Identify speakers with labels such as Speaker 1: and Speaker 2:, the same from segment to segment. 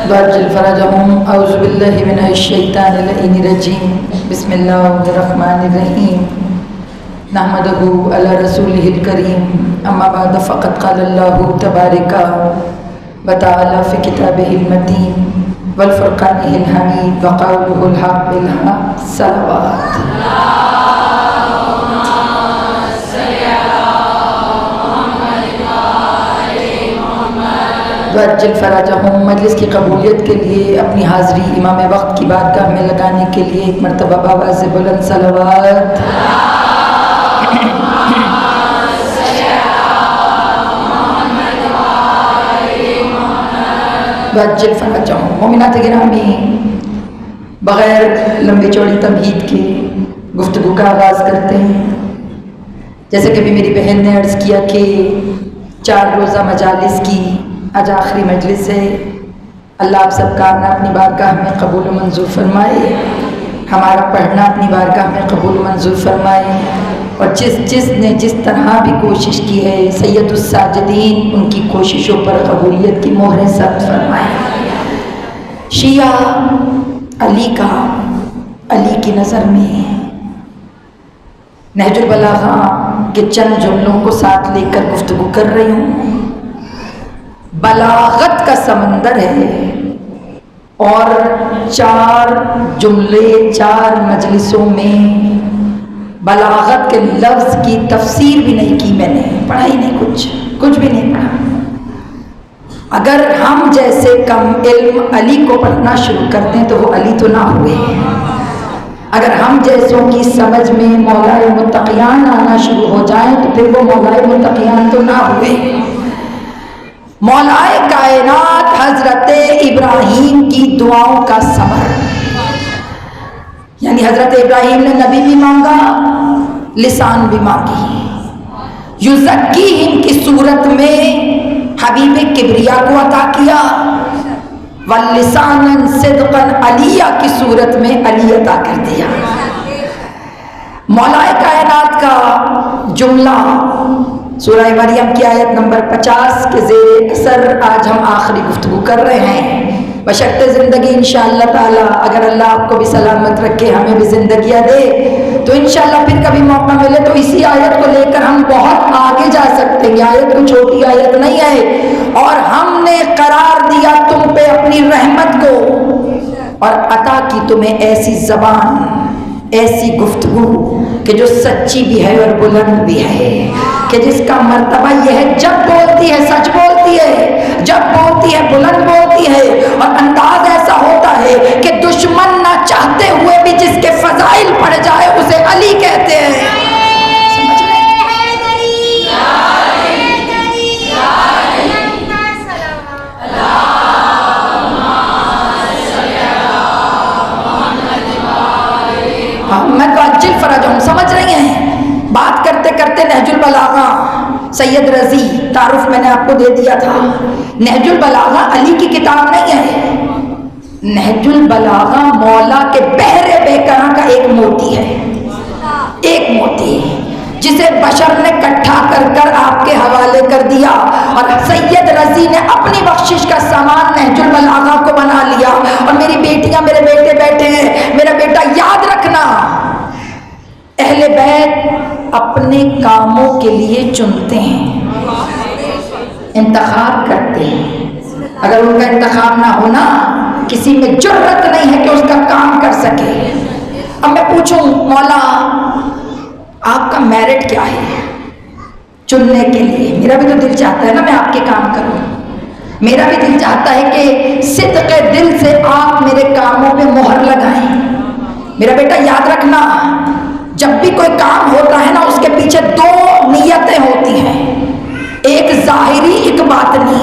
Speaker 1: وعجل فرجهم اعوذ باللہ من الشیطان اللعین الرجیم بسم اللہ الرحمن الرحیم نحمدہ علی رسولہ الکریم اما بعد فقد قال اللہ تبارک وتعالی فی کتابہ المتین والفرقانہ الحمید وقولہ الحق بالحق صلوات وعجل فرجهم مجلس کی قبولیت کے لیے اپنی حاضری امام وقت کی بارگاہ میں لگانے کے لیے ایک مرتبہ بآواز بلند صلوات وعجل فرجهم مومنات گرامی، بغیر لمبی چوڑی تمہید کے گفتگو کا آغاز کرتے ہیں۔ جیسے کہ بھی میری بہن نے عرض کیا کہ 4 روزہ مجالس کی آج آخری مجلس ہے۔ اللہ آپ سب کا آنا اپنی بارگاہ میں قبول و منظور فرمائے، ہمارا پڑھنا اپنی بارگاہ میں قبول و منظور فرمائے، اور جس نے جس طرح بھی کوشش کی ہے سید الساجدین ان کی کوششوں پر قبولیت کی مہریں ثبت فرمائے۔ شیعہ علی کی نظر میں نہج البلاغہ کے چند جملوں کو ساتھ لے کر گفتگو کر رہی ہوں۔ بلاغت کا سمندر ہے اور 4 جملے 4 مجلسوں میں بلاغت کے لفظ کی تفسیر بھی نہیں کی میں نے، پڑھا ہی نہیں، کچھ بھی نہیں پڑھا۔ اگر ہم جیسے کم علم علی کو پڑھنا شروع کر دیں تو وہ علی تو نہ ہوئے، اگر ہم جیسوں کی سمجھ میں مولائے متقیان آنا شروع ہو جائیں تو پھر وہ مولائے متقیان تو نہ ہوئے۔ مولائے کائنات حضرت ابراہیم کی دعاؤں کا ثمر، یعنی حضرت ابراہیم نے نبی بھی مانگا، لسان بھی مانگی، یزکیہم کی صورت میں حبیب کبریا کو عطا کیا، واللسانا صدقا علیہ کی صورت میں علی عطا کر دیا۔ مولائے کائنات کا جملہ سورہ مریم کی آیت نمبر 50 کے زیر اثر آج ہم آخری گفتگو کر رہے ہیں۔ بشرط زندگی انشاءاللہ تعالی اگر اللہ آپ کو بھی سلامت رکھے، ہمیں بھی زندگیاں دے، تو انشاءاللہ پھر کبھی موقع ملے تو اسی آیت کو لے کر ہم بہت آگے جا سکتے ہیں۔ یہ آیت کوئی چھوٹی آیت نہیں ہے، اور ہم نے قرار دیا تم پہ اپنی رحمت کو، اور عطا کی تمہیں ایسی زبان، ایسی گفتگو کہ جو سچی بھی ہے اور بلند بھی ہے، کہ جس کا مرتبہ یہ ہے جب بولتی ہے سچ بولتی ہے، جب بولتی ہے بلند بولتی ہے، اور انداز ایسا ہوتا ہے کہ دشمن نہ چاہتے ہوئے بھی جس کے فضائل پڑ جائے اسے علی کہتے ہیں۔ میں تو اجل فرج ہوں، سمجھ رہی ہیں؟ بات کرتے کرتے نہج البلاغہ سید رضی، تعارف میں نے آپ کو دے دیا تھا۔ نہج البلاغہ علی کی کتاب نہیں ہے، نہج البلاغہ مولا کے بحر بے کراں کا ایک موتی ہے، ایک موتی جسے بشر نے کٹھا کر کر آپ کے حوالے کر دیا، اور سید رضی نے اپنی بخشش کا سامان نہج البلاغہ کو بنا لیا۔ اور میری بیٹیاں میرے بیٹے بیٹھے ہیں، میرا بیٹا یاد رکھنا، اہل بیت اپنے کاموں کے لیے چنتے ہیں، انتخاب کرتے ہیں۔ اگر ان کا انتخاب نہ ہونا، کسی میں جرت نہیں ہے کہ اس کا کام کر سکے۔ اب میں پوچھوں مولا آپ کا میرٹ کیا ہے چننے کے لیے؟ میرا بھی تو دل چاہتا ہے نا میں آپ کے کام کروں، میرا بھی دل چاہتا ہے کہ صدق دل سے آپ میرے کاموں پہ مہر لگائیں۔ میرا بیٹا یاد رکھنا، جب بھی کوئی کام ہوتا ہے نا اس کے پیچھے 2 نیتیں ہوتی ہیں، ایک ظاہری ایک باطنی۔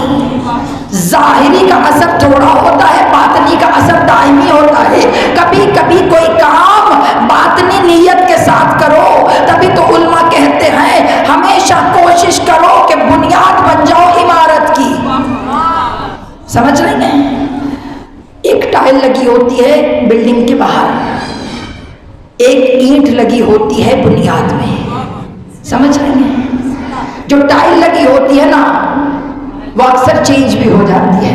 Speaker 1: ظاہری کا اثر تھوڑا ہوتا ہے، باطنی کا اثر دائمی ہوتا ہے۔ کبھی کبھی کوئی کام باطنی نیت کے ساتھ کرو، تبھی تو علماء کہتے ہیں ہمیشہ کوشش کرو کہ بنیاد بن جاؤ عمارت کی۔ سمجھ رہے ہیں؟ ایک ٹائل لگی ہوتی ہے بلڈنگ کے باہر، ایک اینٹ لگی ہوتی ہے بنیاد میں، سمجھ رہے ہیں؟ جو ٹائل لگی ہوتی ہے نا وہ اکثر چینج بھی ہو جاتی ہے،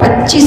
Speaker 1: 25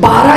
Speaker 1: 12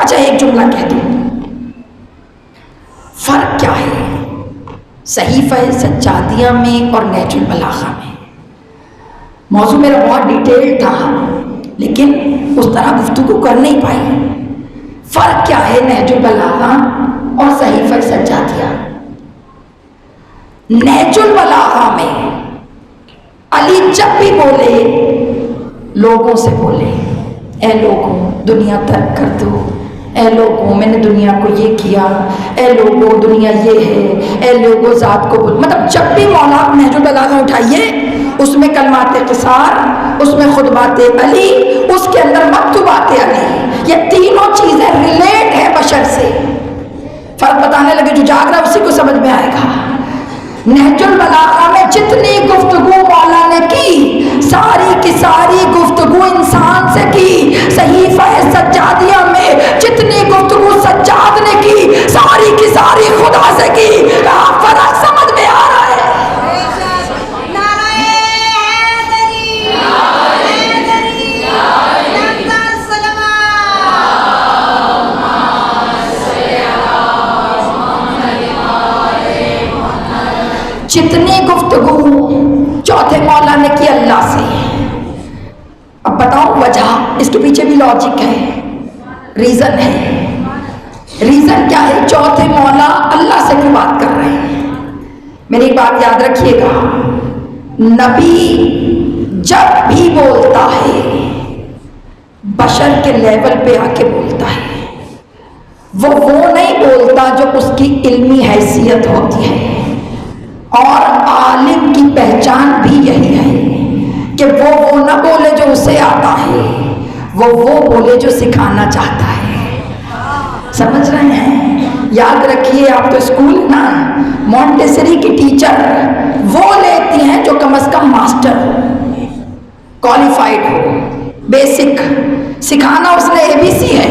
Speaker 1: اچھا ایک جملہ کہہ دوں، فرق کیا ہے صحیفہ سجادیہ میں اور نہج البلاغہ میں؟ موضوع میرا بہت ڈیٹیل تھا لیکن اس طرح گفتگو کر نہیں پائی۔ فرق کیا ہے نہج البلاغہ اور صحیفہ سجادیہ؟ نہج البلاغہ میں علی جب بھی بولے لوگوں سے بولے، اے لوگوں دنیا ترک کر دو، اے لوگوں میں نے دنیا کو یہ کیا، اے لوگوں دنیا یہ ہے، اے لوگوں ذات کو بول، مطلب جب بھی مولا نہج البلاغہ اٹھائیے اس میں کلمات قصار، اس میں خطبات علی، اس کے اندر مکتوبات علی، یہ تینوں چیزیں ریلیٹ ہیں بشر سے۔ فرق بتانے لگے، جو جاگ رہا اسی کو سمجھ میں آئے گا۔ نہج البلاغہ میں جتنی گفتگو مولا نے کی ساری کی ساری گفتگو انسان سے کی، صحیفہ سجادیہ میں جتنی گفتگو سجاد نے کی ساری کی ساری خدا سے کی۔ فرق سمجھ میں آ رہا ہے؟ جتنی گفتگو چوتھے مولا نے کی اللہ سے، اب بتاؤ وجہ، اس کے پیچھے بھی لاجک ہے، ریزن ہے۔ ریزن کیا ہے؟ چوتھے مولا اللہ سے کیوں بات کر رہے ہیں؟ میری ایک بات یاد رکھیے گا، نبی جب بھی بولتا ہے بشر کے لیول پہ آ کے بولتا ہے، وہ نہیں بولتا جو اس کی علمی حیثیت ہوتی ہے، اور عالم کی پہچان بھی یہی ہے کہ وہ نہ بولے جو اسے آتا ہے، وہ بولے جو سکھانا چاہتا ہے۔ سمجھ رہے ہیں؟ یاد رکھیے، آپ تو اسکول نا مونٹیسری کی ٹیچر وہ لیتی ہیں جو کم از کم ماسٹر ہو، کوالیفائڈ ہو، بیسک سکھانا اس نے ABC ہے،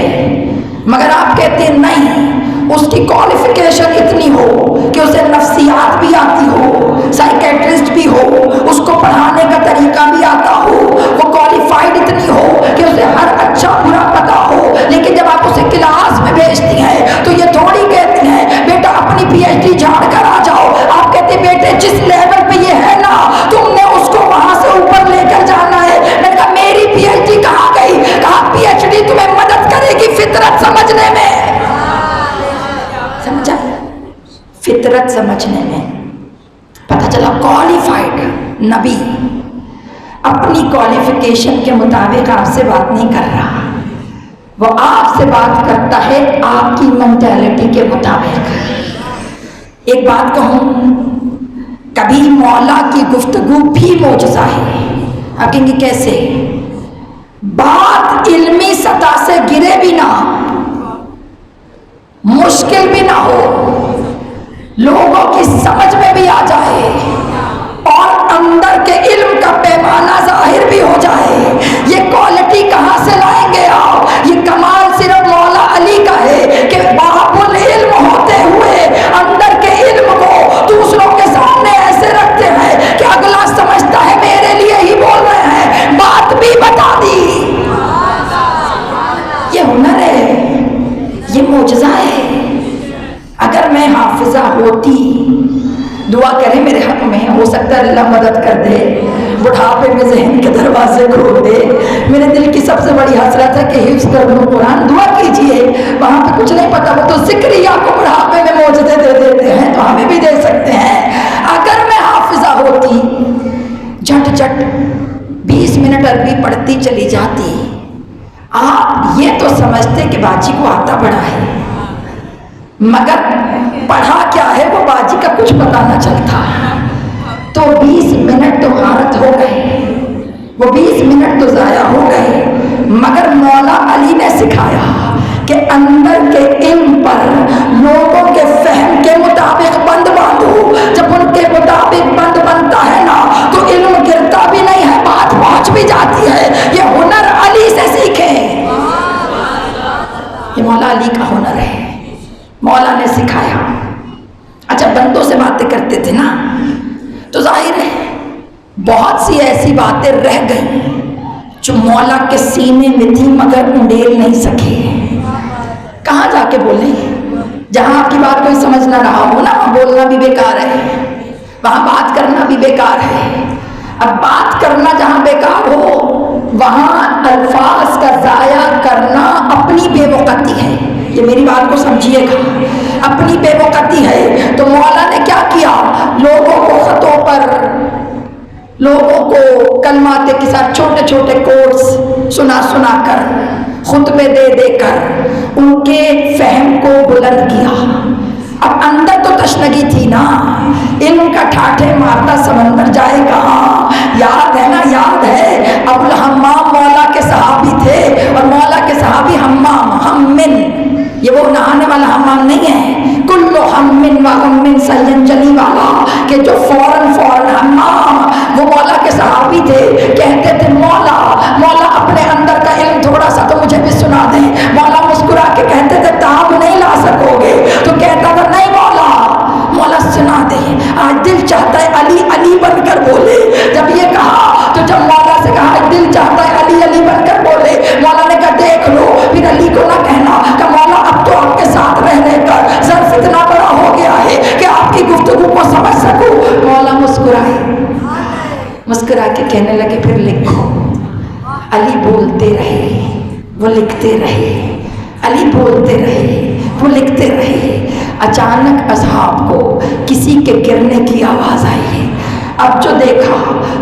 Speaker 1: مگر آپ کہتے ہیں نہیں، اس کی کوالیفیکیشن اتنی ہو کہ اسے نفسیات بھی آتی ہو، سائیکیٹرسٹ بھی ہو، اس کو پڑھانے کا طریقہ بھی آتا ہو، وہ کوالیفائڈ اتنی ہو کہ اسے ہر اچھا برا پتا ہو، لیکن جب آپ اسے کلاس میں بھیجتی ہیں تو یہ تھوڑی کہتی ہیں بیٹا اپنی PhD جھاڑ کر آ جاؤ۔ آپ کہتے ہیں بیٹے جس لیول پہ یہ ہے نا تم نے اس کو وہاں سے اوپر لے کر جانا ہے۔ میں نے کہا میری PhD کہاں گئی؟ کہا PhD تمہیں مدد کرے گی فطرت سمجھنے میں۔ سمجھا؟ فطرت سمجھنے میں پتہ چلا کوالیفائڈ نبی اپنی کوالیفیکیشن کے مطابق آپ سے بات نہیں کر رہا، وہ آپ سے بات کرتا ہے آپ کی مینٹیلٹی کے مطابق۔ ایک بات کہوں، کبھی مولا کی گفتگو بھی معجزہ ہے۔ آپ کہیں گے کیسے؟ بات علمی سطح سے گرے بھی نہ، مشکل بھی نہ ہو، لوگوں کی سمجھ میں بھی آ جائے اور اندر کے علم کا پیمانہ ظاہر بھی ہو جائے۔ یہ کوالٹی کہاں سے لائیں گے آپ؟ یہ کمال صرف مولا علی کا ہے کہ باب العلم ہوتے ہوئے اندر کے علم کو دوسروں کے سامنے ایسے رکھتے ہیں کہ اگلا سمجھتا ہے میرے لیے ہی بول رہے ہیں، بات بھی بتا دی۔ یہ ہنر ہے، یہ معجزہ ہے۔ اگر میں حافظہ ہوتی، دعا کریں میرے حق میں، ہو سکتا ہے اللہ مدد کر دے، بڑھاپے میں ذہن کے دروازے کھول دے۔ میرے دل کی سب سے بڑی حسرت ہے کہ حفظ کر لوں قرآن، دعا کیجئے، وہاں پہ کچھ نہیں پتا، وہ تو ذکریہ کو بڑھاپے میں معجزے دے دیتے ہیں تو ہمیں بھی دے سکتے ہیں۔ اگر میں حافظہ ہوتی جھٹ جھٹ 20 منٹ عربی پڑھتی چلی جاتی، آپ یہ تو سمجھتے کہ باجی کو آتا پڑھا ہے، مگر پڑھا کیا ہے وہ باجی کا کچھ پتا نہ چلتا۔ تو 20 منٹ تو غارت ہو گئے، وہ 20 منٹ تو ضائع ہو گئے، مگر مولا علی نے سکھایا کہ اندر کے علم پر لوگوں کے فہم کے مطابق بند باندھو۔ جب ان کے مطابق بند بنتا ہے نا تو علم گرتا بھی نہیں ہے، بات پہنچ بھی جاتی ہے۔ یہ ہنر علی سے سیکھیں، یہ مولا علی کا ہنر ہے، مولا نے سکھایا۔ اچھا بندوں سے باتیں کرتے تھے نا تو ظاہر ہے بہت سی ایسی باتیں رہ گئیں جو مولا کے سینے میں تھی مگر انڈیل نہیں سکے۔ کہاں جا کے بولیں؟ جہاں آپ کی بات کوئی سمجھ نہ رہا ہو نا، وہاں بولنا بھی بیکار ہے، وہاں بات کرنا بھی بیکار ہے۔ اب بات کرنا جہاں بیکار ہو وہاں الفاظ کا ضائع کرنا اپنی بے وقتی ہے۔ یہ میری بات کو سمجھیے گا، اپنی بے وقتی ہے۔ تو مولا نے کیا کیا؟ لوگوں کو خطوں پر، لوگوں کو کلمات کے ساتھ چھوٹے چھوٹے کوٹس سنا سنا کر، خطبے دے دے کر ان کے فہم کو بلند کیا۔ اب اندر تو تشنگی تھی نا، علم کا ٹھاٹھے مارتا سمندر جائے کہاں؟ یاد ہے نا، یاد ہے ابو الحمام مولا کے صحابی تھے، اور مولا کے صحابی حمام، ہمن، یہ وہ نہانے والا حمام نہیں ہے، کلو ہمن و غمن سینجلی والا، کہ جو فوراً فوراً حمام، وہ مولا کے صحابی تھے۔ کہتے تھے مولا مولا اپنے اندر کا علم تھوڑا سا تو مجھے بھی سنا دیں۔ مولا مسکرا کے کہتے تھے تاب نہیں لا سکو گے، تو کہتا تھا نہیں مولا، مولا سنا دے۔ آج دل چاہتا ہے علی علی بن کر بولے۔ جب یہ کہا تو جب مولا سے کہا دل چاہتا ہے علی علی بن کر بولے، مولا نے کہا دیکھ لو، پھر علی کو نہ کہنا کہ مولا اب تو آپ کے ساتھ رہ رہ کر ظرف اتنا بڑا ہو گیا ہے کہ آپ کی گفتگو کو سمجھ سکوں۔ مولا مسکرائے، مسکرا کے کہنے لگے پھر لکھو۔ علی بولتے رہے، وہ لکھتے رہے، علی بولتے رہے، وہ لکھتے رہے۔ اچانک اصحاب کو کسی کے گرنے کی آواز آئی۔ اب جو دیکھا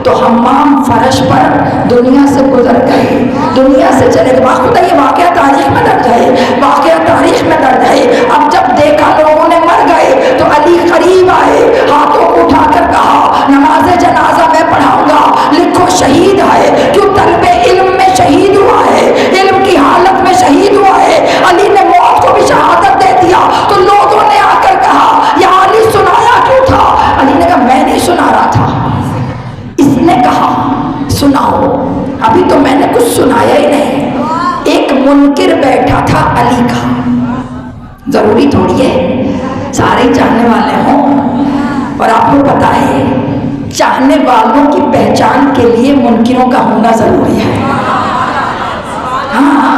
Speaker 1: تو حمام فرش پر دنیا سے گزر گئے، دنیا سے چلے گئے۔ خدا یہ واقعہ تاریخ میں درج ہے، واقعہ تاریخ میں درج ہے۔ اب جب دیکھا لوگوں نے مر گئے تو علی قریب آئے، ہاتھوں کو اٹھا کر کہا نماز جنازہ میں پڑھاؤں گا، لکھو شہید ہے۔ کیوں؟ طلب علم میں شہید ہوا ہے، علم کی حالت میں شہید ہوا ہے۔ علی نے موت کو بھی شہادت دے دیا۔ تو لوگوں نے آ کر کہا یا علی سنایا کیوں تھا؟ علی نے کہا میں نہیں سنا رہا تھا، اس نے کہا سناؤ، ابھی تو میں نے کچھ سنایا ہی نہیں۔ ایک منکر بیٹھا تھا علی کا، ضروری تھوڑی ہے سارے چاہنے والے ہوں، اور آپ کو پتا ہے چاہنے والوں کی پہچان کے لیے منکروں کا ہونا ضروری ہے۔ ہاں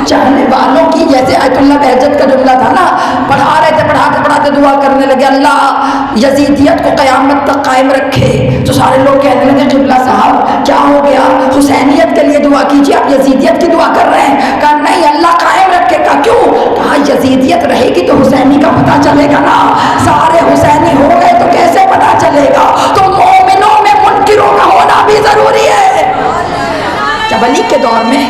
Speaker 1: چاہنے والوں کی، جیسے آیت اللہ بہجت کا جملہ تھا نا، پڑھا رہے تھے، پڑھاتے پڑھاتے دعا کرنے لگے اللہ یزیدیت کو قیامت تک قائم رکھے، تو سارے لوگ کہنے لگے جملہ صاحب کیا ہو گیا، حسینیت کے لیے دعا کیجیے، آپ یزیدیت کی دعا کر رہے ہیں؟ کہا نہیں اللہ قائم رکھے گا۔ کیوں؟ کہا یزیدیت رہے گی تو حسینی کا پتہ چلے گا نا، سارے حسینی ہو گئے تو کیسے پتہ چلے گا؟ تو مومنوں میں منکروں کا ہونا بھی ضروری ہے۔ جب علی کے دور میں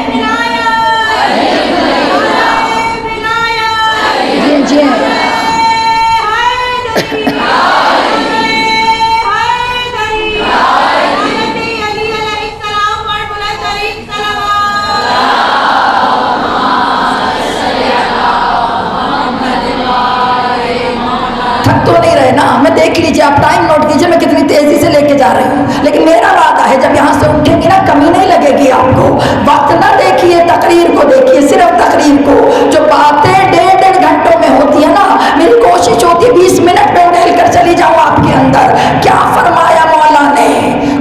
Speaker 1: تھک تو نہیں رہے نا؟ میں دیکھ لیجیے، آپ ٹائم نوٹ کیجیے میں کتنی تیزی سے لے کے جا رہی ہوں، لیکن میرا وعدہ ہے جب یہاں سے اٹھیں گی نا کمی نہیں لگے گی آپ کو۔ وقت نہ دیکھیے، تقریر کو دیکھیے، صرف تقریر کو۔ جو باتیں 1.5 گھنٹوں میں ہوتی ہے نا، میری کوشش ہوتی ہے 20 منٹ میں ڈھیل کر چلی جاؤں آپ کے اندر۔ کیا فرمایا مولا نے؟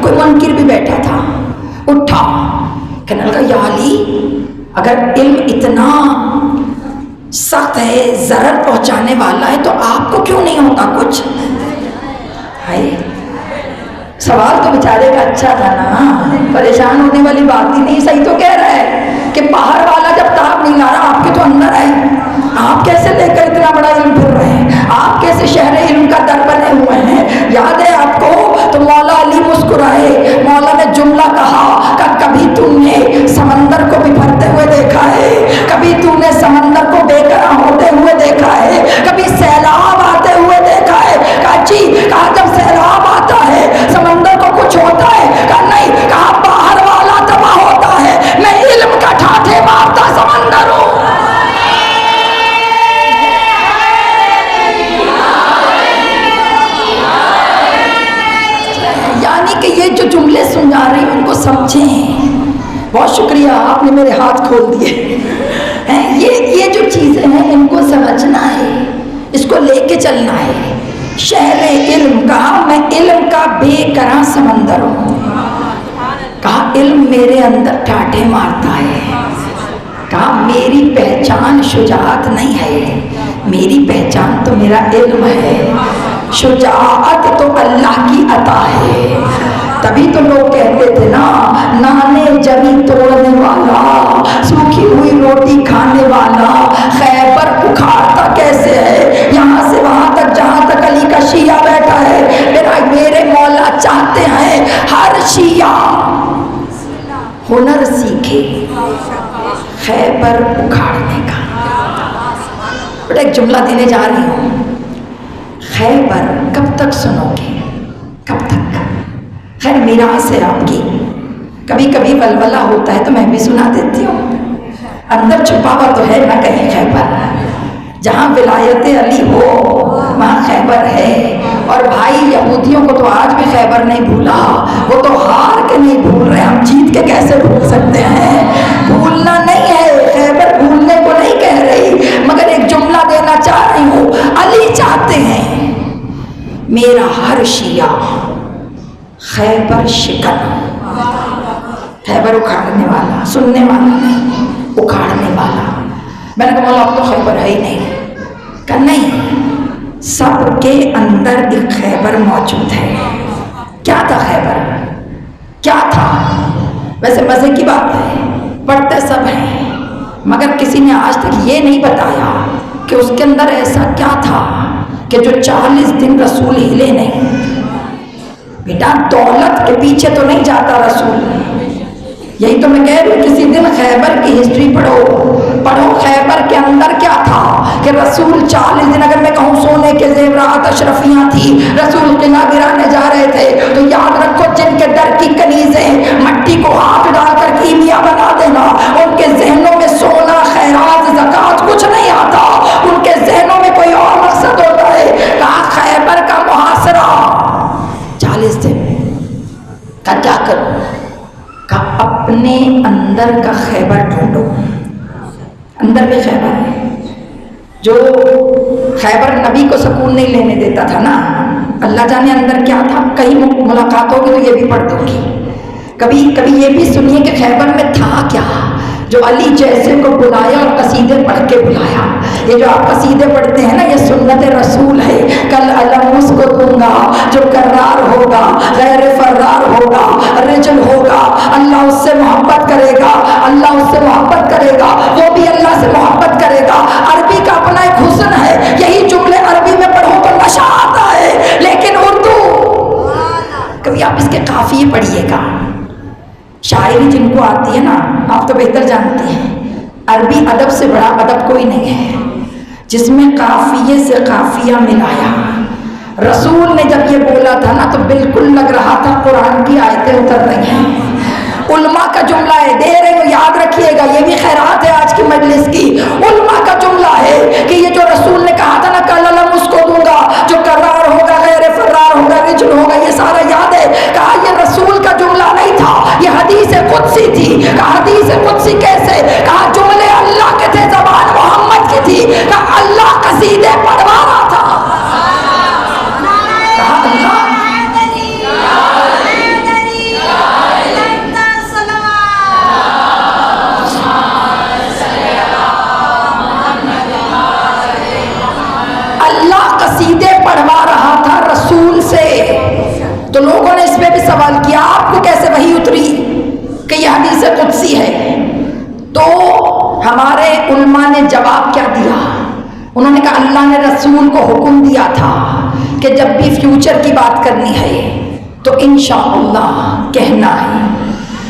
Speaker 1: کوئی منکر بھی بیٹھا تھا، اٹھا، کہنے لگا یا علی اگر علم اتنا سخت ہے، ضرر پہنچانے والا ہے، تو آپ کو کیوں نہیں ہوتا کچھ؟ ہائے سوال تو بیچارے کا اچھا تھا نا، پریشان ہونے والی بات ہی نہیں۔ صحیح تو کہہ رہا ہے کہ باہر والا جب تاب نہیں لا رہا، آپ کے تو اندر ہے، آپ کیسے لے کر اتنا بڑا علم پھر رہے ہیں، آپ کیسے شہر علم کا در بنے ہوئے ہیں؟ یاد ہے آپ کو؟ تو مولا علی مسکرائے، مولا نے جملہ کہا کہ کبھی تم نے سمندر کو بفرتے ہوئے دیکھا ہے، کبھی تم نے سمندر کو بے قرار ہوتے ہوئے دیکھا ہے، کبھی سیلاب آتے ہوئے دیکھا ہے؟ کہا جی۔ کہا جب سیلاب آتا ہے سمندر کو کچھ ہوتا ہے؟ کہا نہیں۔ کہا باہر والا تباہ ہوتا ہے، میں علم کا ٹھاٹھے مارتا سمندر ہوں۔ یعنی کہ یہ جو جملے سن جا رہی ہوں ان کو سمجھیں۔ بہت شکریہ، آپ نے میرے ہاتھ کھول دیے۔ یہ جو چیزیں ہیں ان کو سمجھنا ہے، اس کو لے کے چلنا ہے۔ شہر علم، کہا میں علم کا بے قرار سمندر ہوں، کہا علم میرے اندر ٹھاٹھے مارتا ہے، کہا میری پہچان شجاعت نہیں ہے، میری پہچان تو میرا علم ہے، شجاعت تو اللہ کی عطا ہے۔ تبھی تو لوگ کہتے تھے نا، نانے جمی توڑنے والا، سوکھی ہوئی روٹی کھانے والا، خیبر اکھاڑتا کیسے ہے، یہاں سے وہاں تک جہاں تک علی کا شیعہ بیٹھا ہے۔ میرے مولا چاہتے ہیں ہر شیعہ ہنر سیکھے خیبر اکھاڑنے کا۔ بیٹا ایک جملہ دینے جا رہی ہوں، خیبر کب تک سنو گے، کب تک؟ خیر میراث ہے آپ کی، کبھی کبھی ولولہ ہوتا ہے تو میں بھی سنا دیتی ہوں، اندر چھپا ہوا تو ہے نہ کہیں خیبر، جہاں ولایت علی ہو وہاں خیبر ہے۔ اور بھائی یہودیوں کو تو آج بھی خیبر نہیں بھولا، وہ تو ہار کے نہیں بھول رہے، ہم جیت کے کیسے بھول سکتے ہیں؟ بھولنا نہیں ہے، خیبر بھولنے کو نہیں کہہ رہی، مگر ایک جملہ دینا چاہ رہی ہوں، علی چاہتے ہیں میرا ہر شیعہ خیبر شکن، خیبر اکھاڑنے والا، سننے والا نہیں، اکھاڑنے والا۔ میں نے کہا مولا اب تو خیبر ہے ہی نہیں، کہا نہیں، سب کے اندر ایک خیبر موجود ہے۔ کیا تھا خیبر؟ کیا تھا؟ ویسے مزے کی بات ہے، پڑھتے سب ہیں مگر کسی نے آج تک یہ نہیں بتایا کہ اس کے اندر ایسا کیا تھا کہ جو 40 دن رسول ہلے نہیں۔ بیٹا دولت کے پیچھے تو نہیں جاتا رسول، یہی تو میں کہہ رہی ہوں، کسی دن خیبر کی ہسٹری پڑھو خیبر کے اندر کیا تھا کہ رسول 40 دن، اگر میں کہوں سونے کے زیورات اشرفیاں تھی، رسول قلعہ گرانے جا رہے تھے تو یاد رکھو جن کے در کی کنیزیں مٹی کو ہاتھ ڈال کر کیمیا بنا دینا، ان کے ذہنوں میں سونا خیرات زکوٰۃ کچھ نہیں آتا، ان کے ذہنوں میں کوئی اور مقصد ہوتا ہے۔ کہا خیبر کا محاصرہ 40 دن کا کیا کروں؟ کہ اپنے اندر کا خیبر ڈھونڈو، اندر بھی خیبر ہے، جو خیبر نبی کو سکون نہیں لینے دیتا تھا نا، اللہ جانے اندر کیا تھا۔ کہیں ملاقات ہوگی تو یہ بھی پڑھ دوں گی، کبھی کبھی یہ بھی سنیے کہ خیبر میں تھا کیا جو علی جیسے کو بلایا اور قصیدے پڑھ کے بلایا۔ یہ جو آپ قصیدے پڑھتے ہیں نا، یہ سنت رسول ہے۔ کل علم اس کو دوں گا جو کرار ہوگا، غیر فرار ہوگا، رجل ہوگا، اللہ اس سے محبت کرے گا، اللہ اس سے محبت کرے گا، وہ بھی اللہ سے محبت کرے گا۔ عربی کا اپنا ایک حسن ہے، یہی جملے عربی میں پڑھو تو نشہ آتا ہے، لیکن اردو کبھی آپ اس کے قافیے پڑھیے گا، شاعری جن کو آتی ہے نا، آپ تو بہتر جانتی ہیں، عربی ادب سے بڑا ادب کوئی نہیں ہے، جس میں قافیے سے قافیہ ملایا۔ رسول نے جب یہ بولا تھا نا تو بالکل لگ رہا تھا قرآن کی آیتیں اتر رہی ہیں۔ علماء کا جملہ ہے، دے رہے ہو یاد رکھیے گا، یہ بھی خیرات ہے آج کی مجلس کی۔ علماء کا جملہ ہے کہ یہ جو رسول نے کہا تھا نا، کل علم اس کو دوں گا جو کرار ہوگا، غیر فرار ہوگا، رجل ہوگا، یہ سارا یاد ہے۔ کہا یہ رسول کا جملہ نہیں تھا، یہ حدیث قدسی تھی۔ کہا حدیث قدسی کیسے؟ کہا جملے اللہ کے تھے، زبان محمد کی تھی۔ کہا اللہ قصیدے پڑھوا رہا تھا۔ کہا اللہ قصیدے پڑھوا رہا تھا رسول سے۔ تو لوگوں نے اس پہ بھی سوال کیا آپ کو کیسے وحی اتری کہ یہ حدیث قدسی ہے؟ تو ہمارے علماء نے جواب کیا دیا؟ انہوں نے کہا اللہ نے رسول کو حکم دیا تھا کہ جب بھی فیوچر کی بات کرنی ہے تو انشاءاللہ کہنا ہے،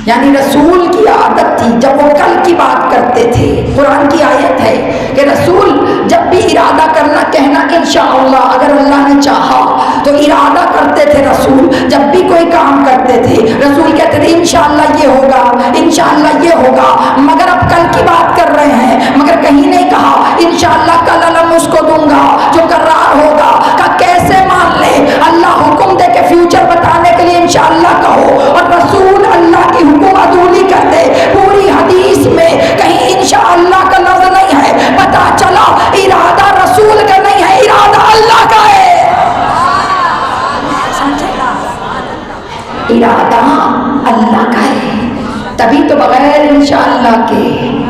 Speaker 1: یعنی رسول کی عادت تھی جب وہ کل کی بات کرتے تھے، قرآن کی آیت ہے کہ رسول جب بھی ارادہ کرنا کہنا انشاءاللہ، اگر اللہ نے چاہا تو ارادہ کرتے تھے رسول، جب بھی کوئی کام کرتے تھے رسول کہتے تھے انشاءاللہ یہ ہوگا، انشاءاللہ یہ ہوگا، مگر اب کل کی بات کر رہے ہیں، مگر کہیں نہیں کہا انشاءاللہ کل علم اس کو دوں گا جو قرار ہوگا۔ کہ کیسے مان لے؟ اللہ حکم دے کہ فیوچر بتانے کے لیے انشاءاللہ کہو، اور رسول اللہ کی حکم عدولی کرتے۔ پوری حدیث میں کہیں انشاءاللہ کا لفظ نہیں ہے، پتا چلا ارادہ رسول کا نہیں ہے، ارادہ اللہ کا ہے۔ ارادہ اللہ کا ہے، تبھی تو بغیر انشاءاللہ کے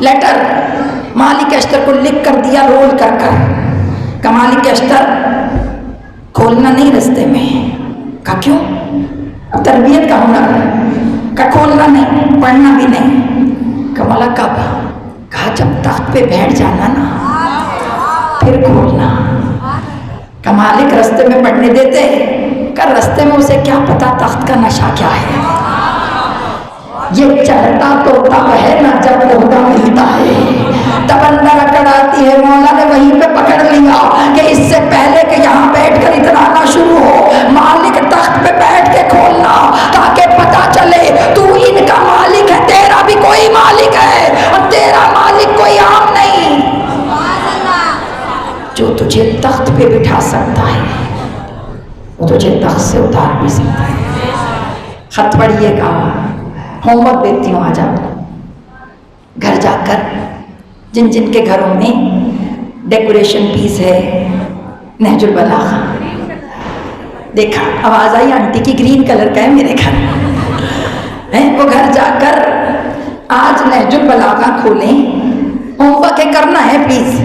Speaker 1: لیٹر مالک اشتر کو لکھ کر دیا رول کر کر کہ مالک اشتر کھولنا نہیں رستے میں. کہا کیوں؟ اب تربیت کا ہنر ہے. کہا کھولنا نہیں، پڑھنا بھی نہیں. کہا مولا کب؟ کہا جب تخت پہ بیٹھ جانا نا پھر کھولنا. کہ مالک رستے میں پڑھنے دیتے؟ کہ رستے میں اسے کیا پتا تخت کا نشہ کیا ہے. یہ چلتا تو تب ہے نا جب عہدہ ملتا ہے. تب اندر اکڑ آتی ہے. مولا نے وہیں پہ پکڑ لیا کہ اس سے پہلے کہ یہاں بیٹھ کر اترانا شروع ہو، مالک تخت پہ بیٹھ کے کھولنا تاکہ پتا چلے تو ان کا مالک ہے، تیرا بھی کوئی مالک ہے اور تیرا مالک کوئی عام نہیں جو تجھے تخت پہ بٹھا سکتا ہے وہ تجھے تخت سے اتار بھی سکتا ہے. خط پڑھیے گا، ہوم ورک دیتی ہوں. آ جاؤ گھر جا کر جن جن کے گھروں میں ڈیکوریشن پیس ہے نہج البلاغہ، دیکھا آواز آئی آنٹی کی گرین کلر کا ہے میرے گھر ہے، وہ گھر جا کر آج نہج البلاغہ کھولیں. ہوم ورک کرنا ہے پلیز،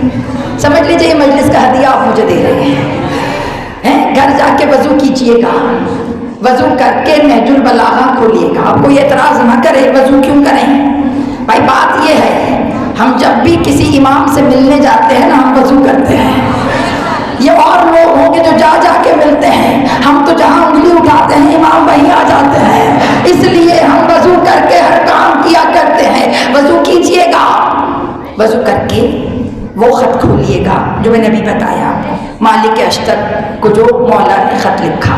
Speaker 1: سمجھ لیجیے یہ مجلس کا ہدیہ آپ مجھے دے رہے ہیں. گھر جا کے وضو کیجئے گا، وضو کر کے نہج البلاغہ کھولیے گا. آپ کوئی اعتراض نہ کرے وضو کیوں کریں بھائی. بات یہ ہے ہم جب بھی کسی امام سے ملنے جاتے ہیں نا ہم وضو کرتے ہیں. یہ اور لوگ ہوں گے جو جا جا کے ملتے ہیں، ہم تو جہاں انگلی اٹھاتے ہیں امام وہیں آ جاتے ہیں. اس لیے ہم وضو کر کے ہر کام کیا کرتے ہیں. وضو کیجئے گا، وضو کر کے وہ خط کھولیے گا جو میں نے ابھی بتایا، مالک اشتر کو جو مولا نے خط لکھا.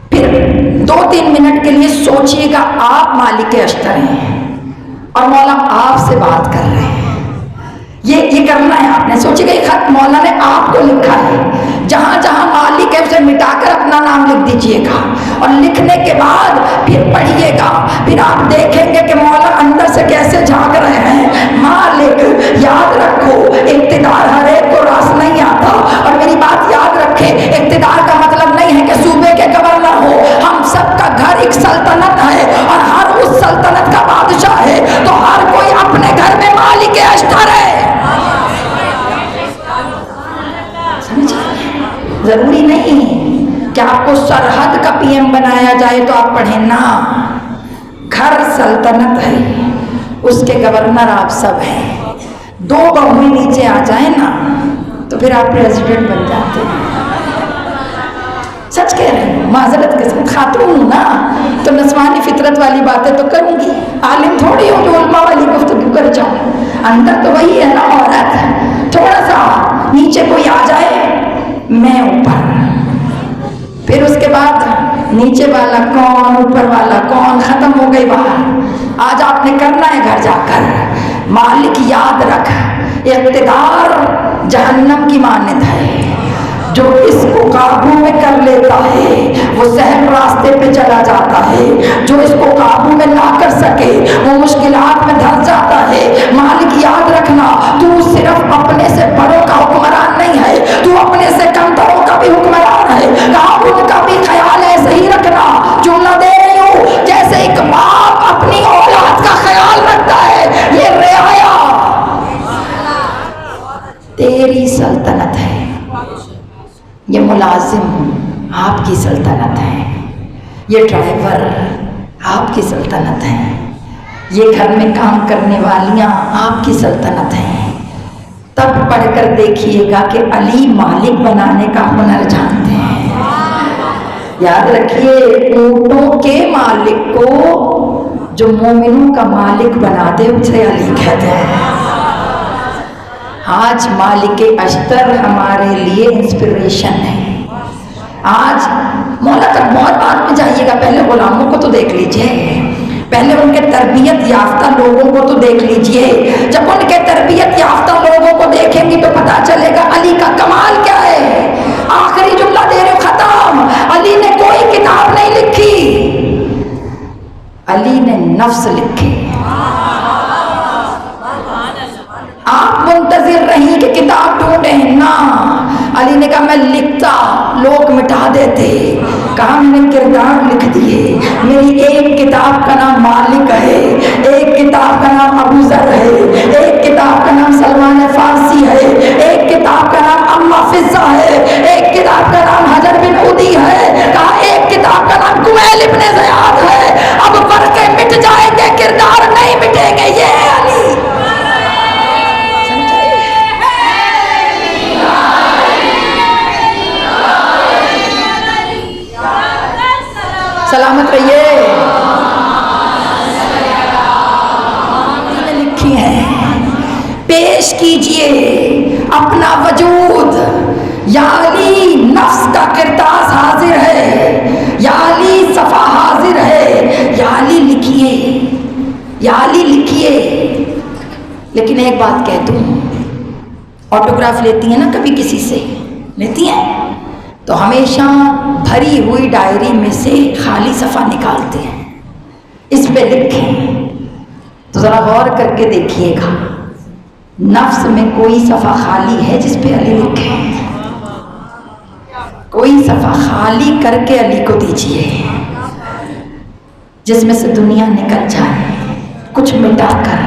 Speaker 1: پھر 2-3 منٹ کے لیے سوچئے گا آپ مالک اشتر ہیں اور مولا آپ سے بات کر رہے ہیں. یہ کرنا ہے آپ نے. سوچئے گا یہ خط مولا نے آپ کو لکھا ہے، جہاں جہاں مالک ہے اسے مٹا کر اپنا نام لکھ دیجئے گا اور لکھنے کے بعد پھر پڑھیے گا. پھر آپ دیکھیں گے کہ مولا اندر سے کیسے جھانک رہے ہیں. مالک یاد رکھو اقتدار ہر ایک کو راس نہیں آتا، اور میری بات یاد رکھے اقتدار کا مطلب نہیں ہے کہ صوبے کے گورنر ہو. ہم سب کا گھر ایک سلطنت ہے اور ہر اس سلطنت کا بادشاہ ہے، تو ہر کوئی اپنے گھر میں مالک اشتر ہے. ضروری نہیں کہ آپ کو سرحد کا پی ایم بنایا جائے تو آپ پڑھیں نا. گھر سلطنت ہے، اس کے گورنر آپ سب ہیں. 2 بہویں نیچے آ جائیں نا تو پھر آپ پریزیڈنٹ بن جاتے ہیں. سچ کہہ رہے ہیں، معذرت کے ساتھ خاتون ہوں نا تو نسوانی فطرت والی باتیں تو کروں گی. عالم تھوڑی ہوں جو علماء والی گفتگو کر جاؤں. اندر تو وہی ہے نا عورت. تھوڑا سا نیچے کوئی آ جائے میں اوپر، پھر اس کے بعد نیچے والا کون اوپر والا کون، ختم ہو گئی بات. آج آپ نے کرنا ہے گھر جا کر مالک یاد رکھ اقتدار جہنم کی مانند ہے. جو اس کو قابو میں کر لیتا ہے وہ صحیح راستے پہ چلا جاتا ہے. جو اس کو قابو میں لا کر سکے وہ مشکلات میں دھس جاتا ہے. مالک یاد رکھنا تو صرف اپنے سے بڑوں کا حکمران نہیں ہے، تو اپنے سے کمتروں کا بھی حکمران ہے. ان کا بھی خیال ایسے ہی رکھنا. جملہ دے رہی ہوں جیسے ایک باپ اپنی اولاد کا خیال رکھتا ہے. یہ رعایا تیری سلطنت ہے، یہ ملازم آپ کی سلطنت ہے، یہ ڈرائیور آپ کی سلطنت ہے، یہ گھر میں کام کرنے والیاں آپ کی سلطنت ہیں. تب پڑھ کر دیکھیے گا کہ علی مالک بنانے کا ہنر جانتے ہیں. یاد رکھیے اونٹوں کے مالک کو جو مومنوں کا مالک بنا دے اسے علی کہتے ہیں. آج مالک اشتر ہمارے لیے انسپریشن ہے. آج مولا تک بہت بات میں جائیے گا، پہلے غلاموں کو تو دیکھ لیجئے، پہلے ان کے تربیت یافتہ لوگوں کو تو دیکھ لیجئے. جب ان کے تربیت یافتہ لوگوں کو دیکھیں گی تو پتا چلے گا علی کا کمال کیا ہے. آخری جملہ دے رہے ختم. علی نے کوئی کتاب نہیں لکھی، علی نے نفس لکھے. آپ منتظر رہیں کہ کتاب ڈھونڈیں، نہ، علی نے کہا میں لکھتا لوگ مٹا دیتے. کہا میں نے کردار لکھ دیے. میری ایک کتاب کا نام مالک ہے، ایک کتاب کا نام ابو ذر ہے، ہیں. پیش کیجئے اپنا وجود. یا علی نفس کا کرتاس حاضر ہے، یا علی صفحہ حاضر ہے، یا علی لکھیے، یا علی لکھیے. لیکن ایک بات کہہ دوں، آٹوگراف لیتی ہیں نا کبھی کسی سے، لیتی ہیں تو ہمیشہ بھری ہوئی ڈائری میں سے خالی صفحہ نکالتے ہیں. اس پہ لکھیں تو ذرا غور کر کے دیکھیے گا نفس میں کوئی صفحہ خالی ہے جس پہ علی لکھے؟ کوئی صفحہ خالی کر کے علی کو دیجئے، جس میں سے دنیا نکل جائے، کچھ مٹا کر،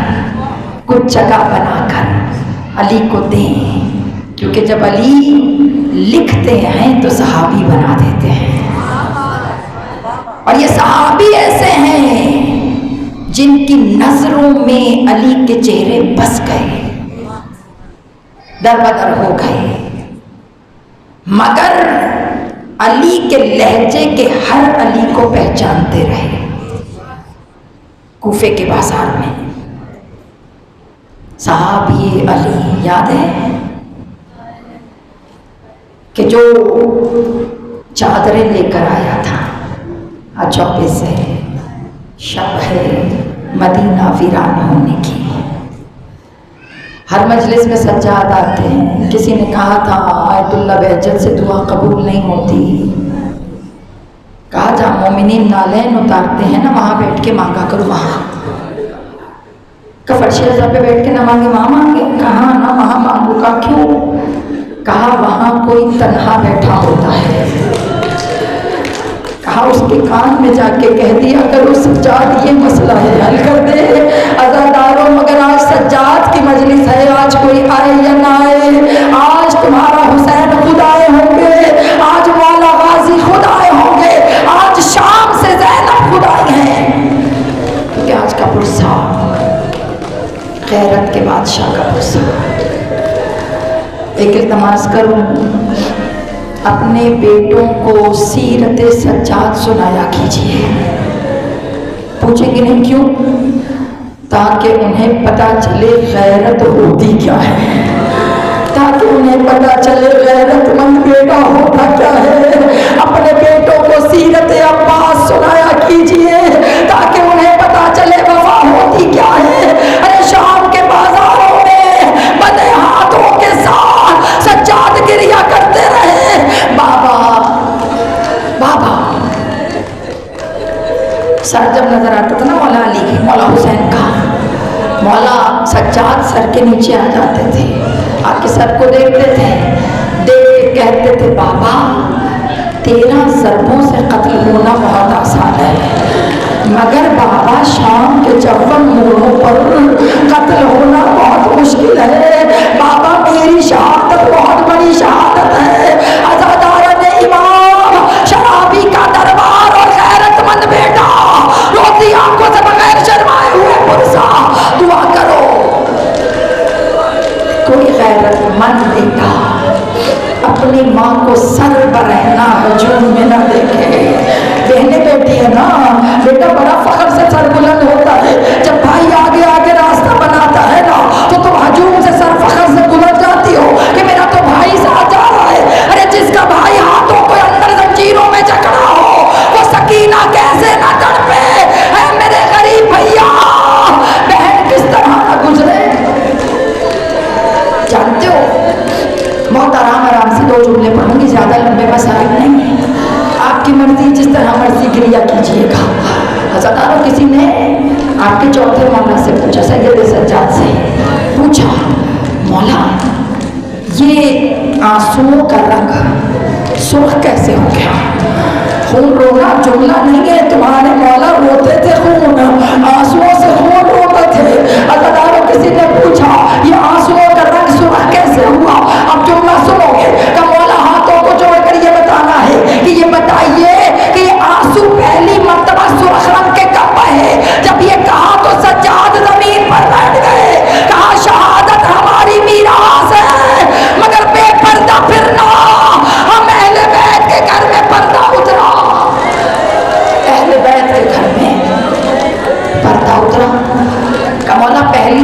Speaker 1: کچھ جگہ بنا کر علی کو دیں. کیونکہ جب علی لکھتے ہیں تو صحابی بنا دیتے ہیں. اور یہ صحابی ایسے ہیں جن کی نظروں میں علی کے چہرے بس گئے، در بدر ہو گئے، مگر علی کے لہجے کے ہر علی کو پہچانتے رہے. کوفے کے بازار میں صحابی علی یاد ہے کہ جو چادریں لے کر آیا تھا، 24 سے شب ہے مدینہ ویران ہونے کی. ہر مجلس میں سجاد آتے ہیں. کسی نے کہا تھا آیت اللہ بہجت سے دعا قبول نہیں ہوتی. کہا جہاں مومنین نالین اتارتے ہیں نا وہاں بیٹھ کے مانگا کرو. وہاں فرش رضا پہ بیٹھ کے نہ مانگے وہاں مانگے. کہا نہ وہاں مانگو. کا کیوں؟ کہا وہاں کوئی تنہا بیٹھا ہوتا ہے. کہا اس کے کان میں جا کے کہہ دیا کرو سجاد یہ مسئلہ ہے حل کر دے. عزاداروں مگر آج سجاد کی مجلس ہے، آج کوئی آئے یا نہ آئے، آج تمہارا حسین خود آئے ہوں گے، آج مولا غازی خود آئے ہوں گے، آج شام سے زینب خود آئی ہیں. کیونکہ آج کا پرسہ غیرت کے بادشاہ کا پرسہ. ایک التماس کروں، اپنے بیٹوں کو سیرت سجاد سنایا کیجیے. پوچھیں گے نہیں کیوں؟ تاکہ انہیں پتہ چلے غیرت ہوتی کیا ہے، تاکہ انہیں پتہ چلے غیرت مند بیٹا ہوتا کیا ہے. اپنے بیٹوں کو سیرت عباس سنایا کیجیے تاکہ انہیں پتہ چلے وفا ہوتی کیا ہے. ارے شام کے بازاروں میں بندے ہاتھوں کے ساتھ سجاد گریا کرتے رہے، بابا بابا. سر جب نظر آتا تھا نا مولا علی کی، مولا حسین کا، مولا سجاد سر کے نیچے آ جاتے تھے، آپ کے سر کو دیکھتے تھے، دیکھ کے کہتے تھے بابا 13 ضربوں سے قتل ہونا بہت آسان ہے، مگر بابا شام کے 54 موڑوں پر قتل ہونا بہت مشکل ہے. بابا میری شہادت بہت بڑی شہادت ہے. عزاداران امام، شرابی کا دربار اور غیرت مند بیٹا روتی آنکھوں سے بغیر شرمائے ہوئے پرسا دعا کرو. کوئی غیرت مند بیٹا اپنی ماں کو سر برہنا ہجوم میں نہ دیکھے. بہنیں بیٹی ہے نا، بیٹا بڑا فخر سے سر بلند ہوتا ہے. جب بھائی آگے آگے راستہ بناتا ہے نا تو تم ہجوم سے سر فخر سے گزر جاتی ہو کہ میرا تو بھائی ساتھ جا رہا ہے. ارے جس کا بھائی ہاتھوں کو اندر زنجیروں میں جکڑا ہو وہ سکینہ کیسے نہ تڑپے. اے میرے غریب بھیا، بہن کس طرح نہ گزرے. جانتے ہو بہت آرام سے 2 جملے پڑھوں گی، زیادہ لمبے مسائل نہیں ہیں. آپ کی مرضی، جس طرح مرضی گریا کیجیے گا. حضرتارو کسی نے آپ کے چوتھے مولا سے پوچھا، سید سجاد سے پوچھا، مولا یہ آنسوؤں کا رنگ سرخ کیسے ہو گیا؟ خون رونا جملہ نہیں ہے، تمہارے مولا روتے تھے خون، آنسوؤں سے خون روتے تھے. حضرتارو کسی نے پوچھا یہ آنسوؤں کا رنگ سرخ کیسے ہوا؟ اب جملہ سنو گے کہ مولا ہاتھوں کو جوڑ کر یہ بتانا ہے کہ یہ بتائیے کہ یہ آنسو پہلی مرتبہ سرخ رنگ کے کب بہے؟ جب یہ کہا تو سجاد زمین پر بیٹھ گئے. کہا شہادت ہماری میراث ہے مگر بے پردہ پھرنا ہم اہل بیت کے گھر میں پردہ اترا. اہل بیت کے گھر میں پردہ اترا. کہ مولا پہلی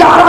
Speaker 1: 11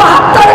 Speaker 1: 72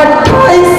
Speaker 1: 28